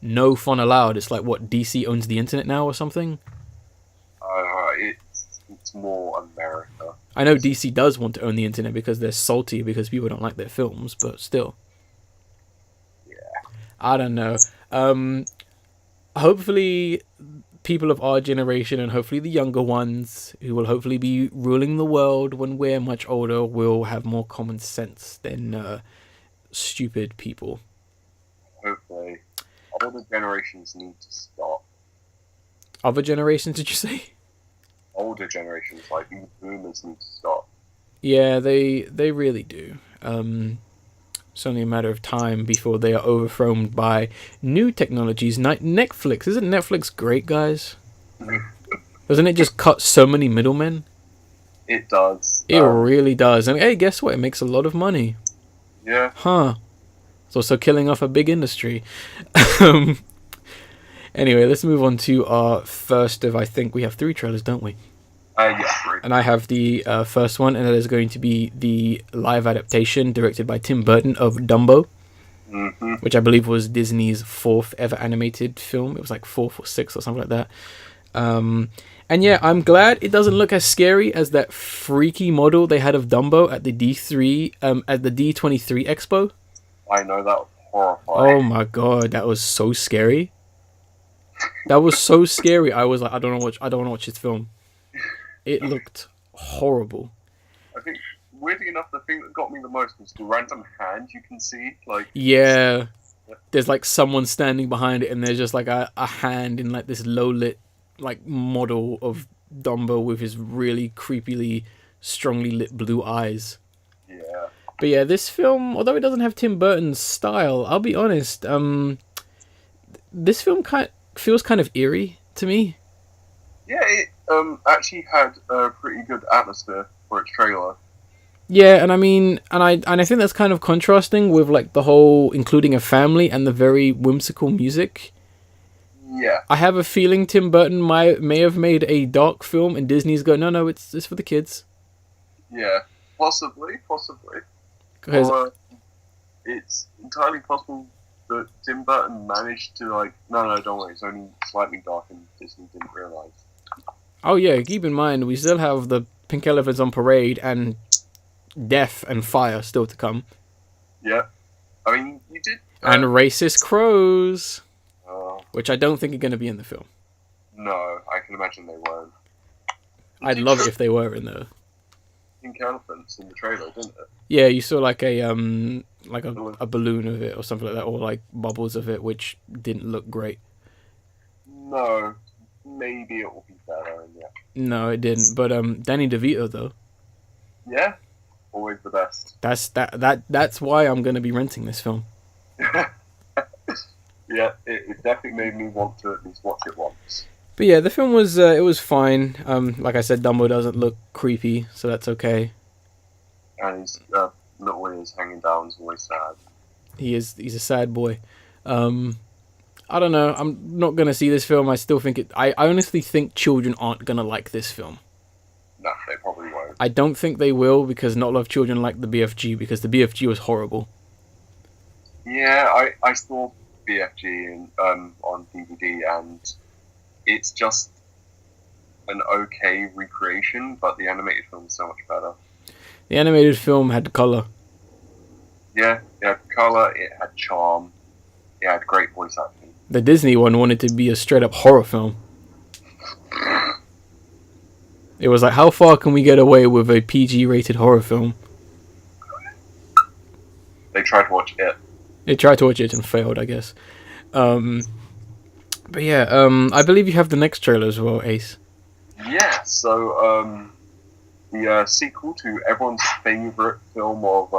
No fun allowed. It's like, what, DC owns the internet now or something? It's it's more America. I know DC does want to own the internet because they're salty because people don't like their films, but still. Yeah. I don't know. Hopefully people of our generation and hopefully the younger ones who will hopefully be ruling the world when we're much older will have more common sense than stupid people. Hopefully. Older generations need to stop. Other generations, did you say? Older generations, like these boomers, need to stop. Yeah, they really do. It's only a matter of time before they are overthrown by new technologies. Netflix. Isn't Netflix great, guys? Doesn't it just cut so many middlemen? It does. It really does. And hey, guess what? It makes a lot of money. Yeah. Huh. It's also killing off a big industry. Anyway, let's move on to our first of, I think we have 3 trailers, don't we? Yeah, 3. And I have the first one, and that is going to be the live adaptation directed by Tim Burton of Dumbo, which I believe was Disney's 4th ever animated film. It was like 4th or 6th or something like that. And yeah, I'm glad it doesn't look as scary as that freaky model they had of Dumbo at the D23 Expo. I know, that was horrifying. Oh my god, that was so scary. That was so scary. I was like, I don't want to watch this film. It looked horrible. I think, weirdly enough, the thing that got me the most was the random hand you can see. Like, yeah, there's like someone standing behind it, and there's just like a hand in like this low lit like model of Dumbo with his really creepily strongly lit blue eyes. Yeah. But yeah, this film, although it doesn't have Tim Burton's style, I'll be honest, this film feels kind of eerie to me. Yeah, it actually had a pretty good atmosphere for its trailer. Yeah, and I mean, and I think that's kind of contrasting with like the whole including a family and the very whimsical music. Yeah. I have a feeling Tim Burton may have made a dark film, and Disney's go, no, it's for the kids. Yeah, possibly. Because it's entirely possible that Tim Burton managed to like, no, don't worry, it's only slightly dark, and Disney didn't realise. oh yeah, keep in mind we still have the pink elephants on parade and death and fire still to come. Yeah, I mean you did. And racist crows, which I don't think are going to be in the film. No, I can imagine they won't. I'd love it if they were in there. Pink elephants in the trailer, didn't it? Yeah, you saw like a balloon of it or something like that, or like bubbles of it, which didn't look great. No, maybe it will be better. Yeah. No, it didn't. But Danny DeVito though. Yeah, always the best. That's why I'm gonna be renting this film. Yeah, it definitely made me want to at least watch it once. But yeah, the film was it was fine. Like I said, Dumbo doesn't look creepy, so that's okay. And his little ears hanging down is always sad. He's a sad boy. I don't know. I'm not gonna see this film. I still think I honestly think children aren't gonna like this film. No, they probably won't. I don't think they will, because not a lot of children like the BFG, because the BFG was horrible. Yeah, I saw BFG on DVD, and it's just an okay recreation, but the animated film is so much better. The animated film had colour. Yeah, it had colour, it had charm, it had great voice acting. The Disney one wanted to be a straight up horror film. It was like, how far can we get away with a PG rated horror film? They tried to watch it. They tried to watch it and failed, I guess. But yeah, I believe you have the next trailer as well, Ace. Yeah, so the sequel to everyone's favourite film of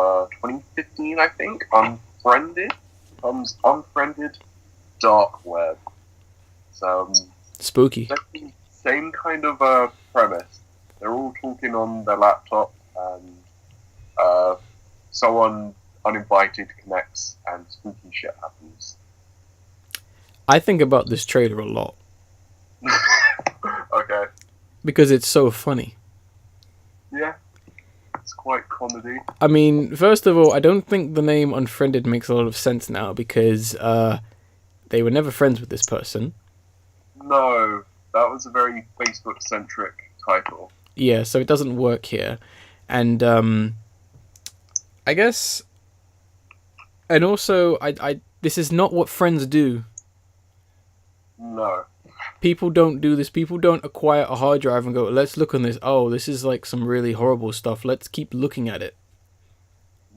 2015, I think, Unfriended, comes Unfriended Dark Web. So, spooky. Same kind of premise. They're all talking on their laptop, and someone uninvited connects, and spooky shit happens. I think about this trailer a lot. Okay. Because it's so funny. Yeah. It's quite comedy. I mean, first of all, I don't think the name Unfriended makes a lot of sense now, because they were never friends with this person. No, that was a very Facebook-centric title. Yeah, so it doesn't work here. And I guess, and also, I this is not what friends do. No. People don't do this. People don't acquire a hard drive and go, let's look on this. Oh, this is like some really horrible stuff. Let's keep looking at it.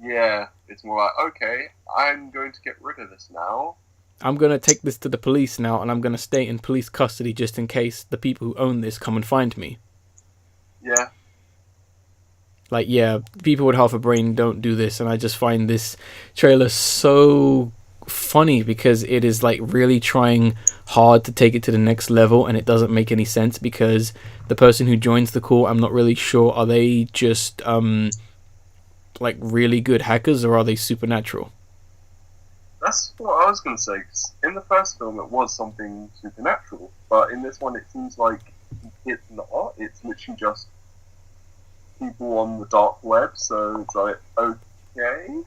Yeah, it's more like, okay, I'm going to get rid of this now. I'm going to take this to the police now, and I'm going to stay in police custody just in case the people who own this come and find me. Yeah. Like, yeah, people with half a brain don't do this, and I just find this trailer so funny because it is like really trying hard to take it to the next level, and it doesn't make any sense because the person who joins the call, I'm not really sure, are they just like really good hackers or are they supernatural? That's what I was going to say, 'cause in the first film it was something supernatural, but in this one it seems like it's not. It's literally just people on the dark web, so it's like, okay.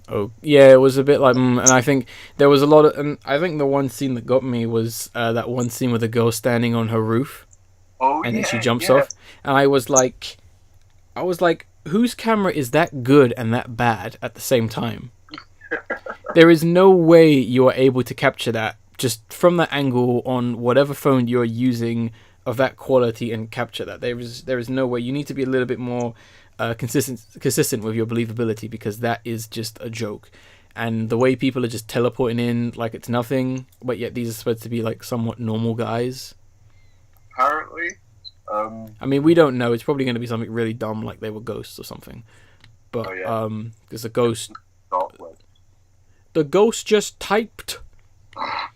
Oh, yeah, it was a bit like, and I think there was a lot of, and I think the one scene that got me was that one scene with a girl standing on her roof, and then she jumps off, and I was like, whose camera is that good and that bad at the same time? There is no way you are able to capture that just from that angle on whatever phone you're using of that quality and capture that. There is no way. You need to be a little bit more consistent with your believability because that is just a joke. And the way people are just teleporting in like it's nothing, but yet these are supposed to be like somewhat normal guys. Apparently. I mean, we don't know. It's probably going to be something really dumb like they were ghosts or something. But because the ghost just typed.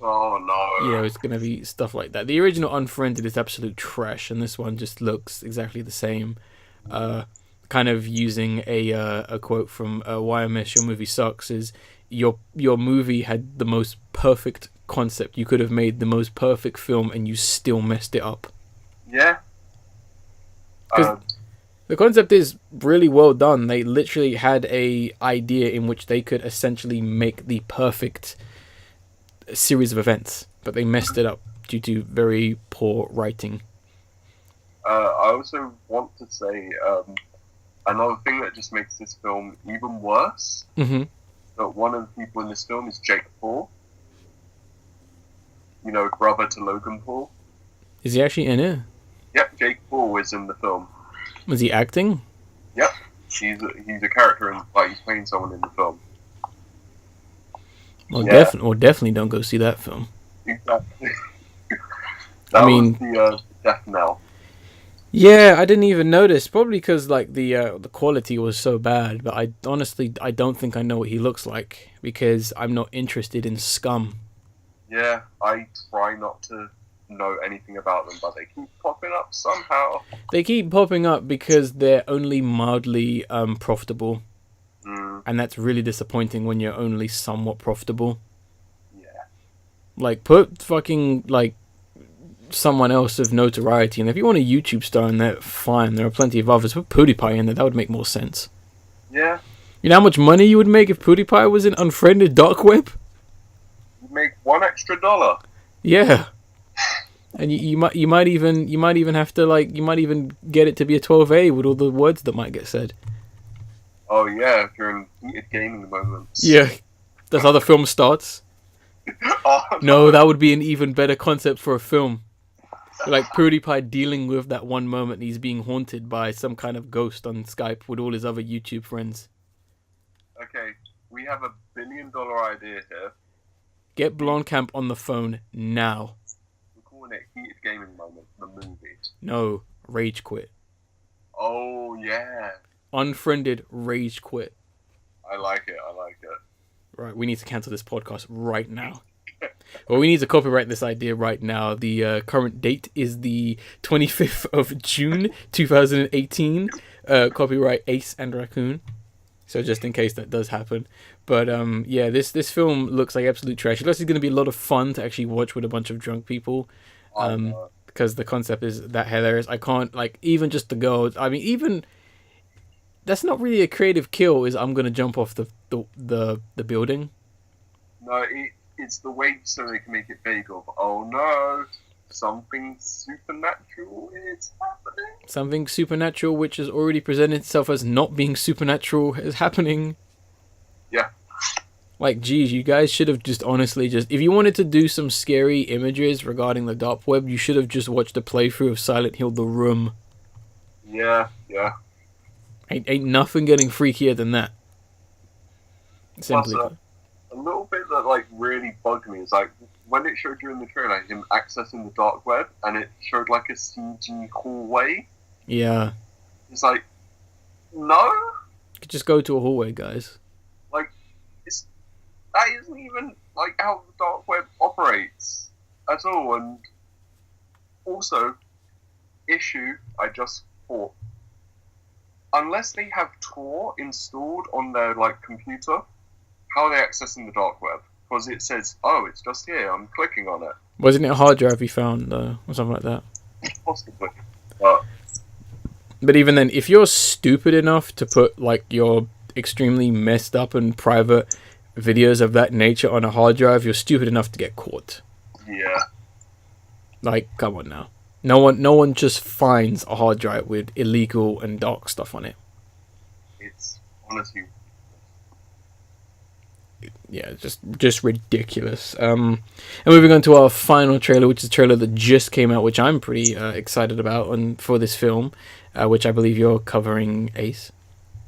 Oh no. Yeah, it's going to be stuff like that. The original Unfriended is absolute trash, and this one just looks exactly the same. Kind of using a quote from Why I Miss Your Movie Sucks is your movie had the most perfect concept. You could have made the most perfect film and you still messed it up. Yeah. Because the concept is really well done. They literally had a idea in which they could essentially make the perfect series of events, but they messed it up due to very poor writing. I also want to say another thing that just makes this film even worse. Mm-hmm. That one of the people in this film is Jake Paul. You know, brother to Logan Paul. Is he actually in it? Yep, Jake Paul is in the film. Was he acting? Yep, he's a character and like he's playing someone in the film. Well, definitely don't go see that film. Exactly. That was the death knell. Yeah, I didn't even notice. Probably because like the quality was so bad. But I honestly don't think I know what he looks like because I'm not interested in scum. Yeah, I try not to know anything about them, but they keep popping up somehow. They keep popping up because they're only mildly profitable, and that's really disappointing when you're only somewhat profitable. Yeah. Like put fucking like someone else of notoriety, and if you want a YouTube star in there, fine. There are plenty of others. Put PewDiePie in there. That would make more sense. Yeah. You know how much money you would make if PewDiePie was in Unfriended dark web? You'd make $1 extra. Yeah. And you might even have to like you might even get it to be a 12A with all the words that might get said. Oh yeah, if you're in heated gaming moments. Yeah, that's how the film starts. Oh, no, that would be an even better concept for a film. Like PewDiePie dealing with that one moment he's being haunted by some kind of ghost on Skype with all his other YouTube friends. Okay, we have $1 billion idea here. Get Blomkamp on the phone now. Calling it heated gaming moment, the movie. No, rage quit. Oh yeah. Unfriended rage quit. I like it. Right, we need to cancel this podcast right now. Well, we need to copyright this idea right now. The current date is the 25th of June, 2018. Copyright Ace and Raccoon. So just in case that does happen. But yeah, this film looks like absolute trash. It looks like it's going to be a lot of fun to actually watch with a bunch of drunk people. Because the concept is that hilarious. I can't, like, even just the girls. I mean, even... That's not really a creative kill, is I'm going to jump off the building. No, it's the way so they can make it vague of, oh no. something supernatural is happening. Something supernatural, which has already presented itself as not being supernatural, is happening. Yeah. Like, geez, you guys should have just honestly if you wanted to do some scary images regarding the dark web, you should have just watched a playthrough of Silent Hill: The Room. Yeah. Ain't nothing getting freakier than that. Simply. Plus, a little bit that like really bugged me is like when it showed you in the trailer him accessing the dark web and it showed like a CG hallway. Yeah. It's like, no. You could just go to a hallway, guys. Like, that isn't even like how the dark web operates at all. And also, issue I just thought, unless they have Tor installed on their like computer, how are they accessing the dark web? Because it says, oh, it's just here, I'm clicking on it. Wasn't it a hard drive you found, or something like that? Possibly. But even then, if you're stupid enough to put like your extremely messed up and private videos of that nature on a hard drive, you're stupid enough to get caught. Yeah. Like, come on now. No one just finds a hard drive with illegal and dark stuff on it. It's honestly, yeah, just ridiculous. And moving on to our final trailer, which is a trailer that just came out, which I'm pretty excited about, and for this film, which I believe you're covering, Ace.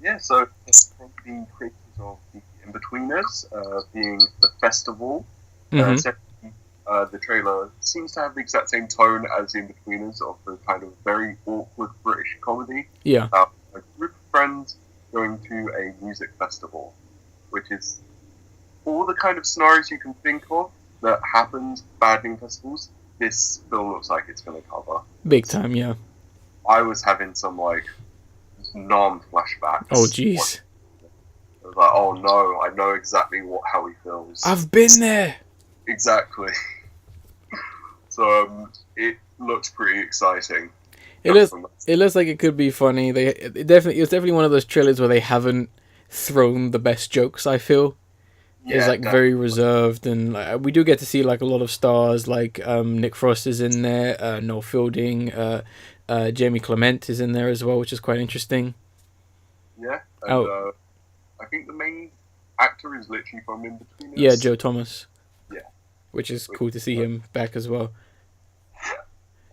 Yeah, so it's from the creators of the In-Betweeners, being the festival. The trailer seems to have the exact same tone as In-Betweeners, of the kind of very awkward British comedy. Yeah. About a group of friends going to a music festival, which is all the kind of scenarios you can think of that happens badly in festivals. This film looks like it's going to cover. Big time, yeah. I was having some like numb flashbacks. Oh, jeez. I was like, oh no, I know exactly how he feels. I've been there. Exactly. So it looks pretty exciting. It looks like it could be funny. It's definitely one of those trailers where they haven't thrown the best jokes. I feel it's like very reserved, and we do get to see like a lot of stars. Like Nick Frost is in there, Noel Fielding, Jamie Clement is in there as well, which is quite interesting. Yeah, and I think the main actor is literally from In-Betweeners. Yeah, Joe Thomas. Yeah, which is cool to see him back as well.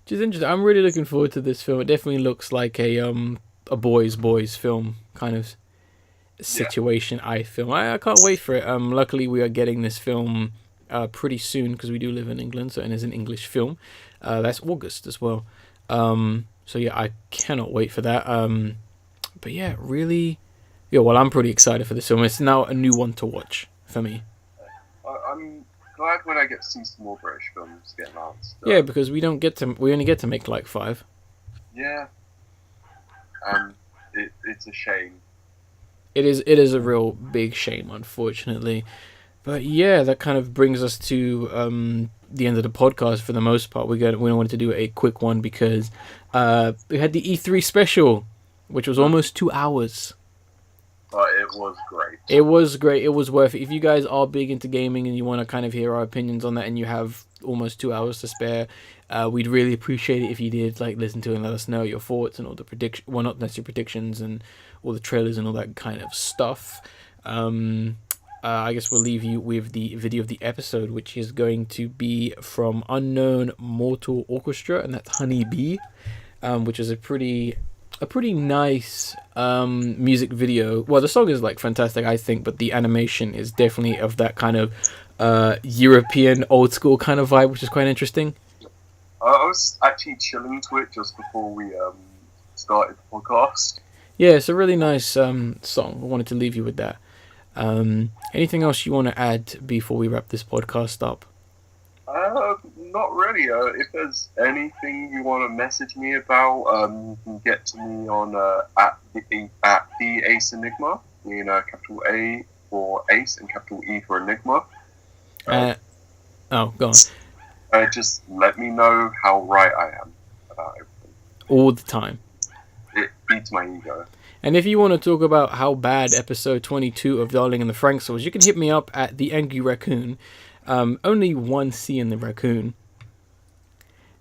Which is interesting. I'm really looking forward to this film. It definitely looks like a boys film kind of situation. I can't wait for it. Luckily we are getting this film pretty soon because we do live in England, so it is an English film. That's August as well. So yeah, I cannot wait for that. But yeah, really, well, I'm pretty excited for this film. It's now a new one to watch for me. I'm glad when I get to see some more British films get announced. Yeah, because we only get to make like 5. Yeah. It's a shame. It is a real big shame, unfortunately. But yeah, that kind of brings us to the end of the podcast for the most part. We wanted to do a quick one because we had the E3 special, which was almost 2 hours. It was great. It was great. It was worth it. If you guys are big into gaming and you want to kind of hear our opinions on that, and you have almost 2 hours to spare, we'd really appreciate it if you did listen to it and let us know your thoughts and all the not necessarily predictions and all the trailers and all that kind of stuff. I guess we'll leave you with the video of the episode, which is going to be from Unknown Mortal Orchestra, and that's Hunnybee, which is a pretty nice music video. Well, the song is fantastic, I think, but the animation is definitely of that kind of European old school kind of vibe, which is quite interesting. I was actually chilling to it just before we started the podcast. Yeah, it's a really nice song. I wanted to leave you with that. Anything else you want to add before we wrap this podcast up? Not really. If there's anything you want to message me about, you can get to me on at the Ace Enigma, capital A for Ace and capital E for Enigma. Go on. Just let me know how right I am about everything. All the time. It beats my ego. And if you want to talk about how bad episode 22 of Darling in the Franxx was, you can hit me up at the Angry Raccoon. Only one C in the raccoon.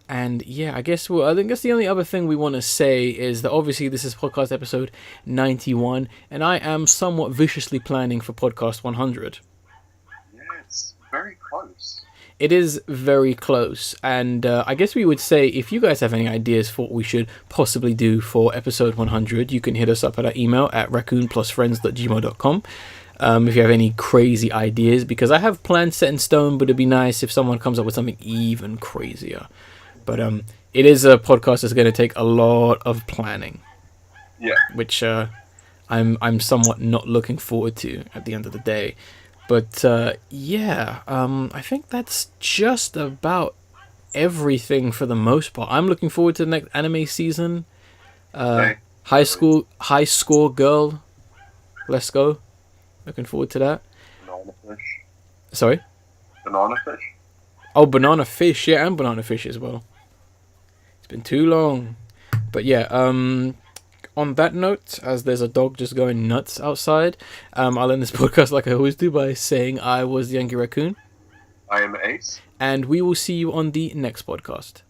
And yeah, I guess I think that's the only other thing we want to say is that obviously this is podcast episode 91, and I am somewhat viciously planning for podcast 100. Yeah, it's very close. It is very close, and I guess we would say if you guys have any ideas for what we should possibly do for episode 100, you can hit us up at our email at raccoonplusfriends@gmail.com. If you have any crazy ideas, because I have plans set in stone, but it'd be nice if someone comes up with something even crazier. But it is a podcast that's going to take a lot of planning. Yeah. Which I'm somewhat not looking forward to at the end of the day. But yeah, I think that's just about everything for the most part. I'm looking forward to the next anime season. High score girl. Let's go. Looking forward to that. Banana fish. Sorry? Banana fish? Oh, banana fish, yeah, and banana fish as well. It's been too long. But yeah, on that note, as there's a dog just going nuts outside, I'll end this podcast like I always do by saying I was the Edgar Raccoon. I am Ace. And we will see you on the next podcast.